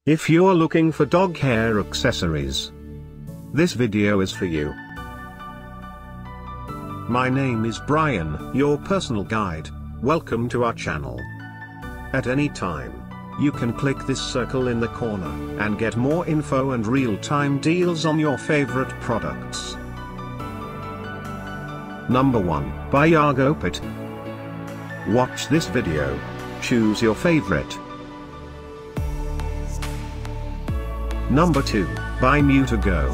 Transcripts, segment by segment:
If you're looking for dog hair accessories, this video is for you. My name is Brian, your personal guide. Welcome to our channel. At any time, you can click this circle in the corner and get more info and real-time deals on your favorite products. Number 1, by Yagopet. Watch this video. Choose your favorite. Number 2, by Mewtogo.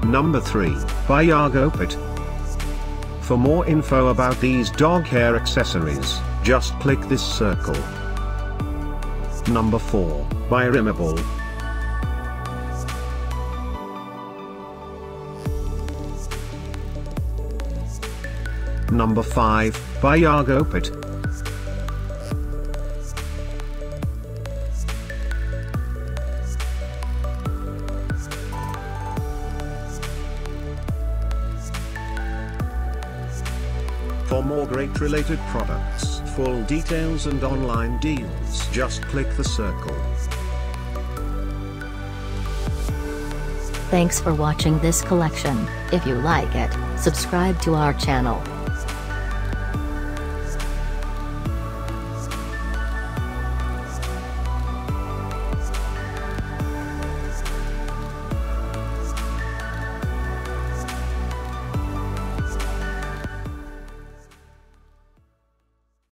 Number 3, by Yagopet. For more info about these dog hair accessories, just click this circle. Number 4, by Rimobul. Number 5, by Yagopet. For more great related products, full details and online deals, just click the circle. Thanks for watching this collection. If you like it, subscribe to our channel.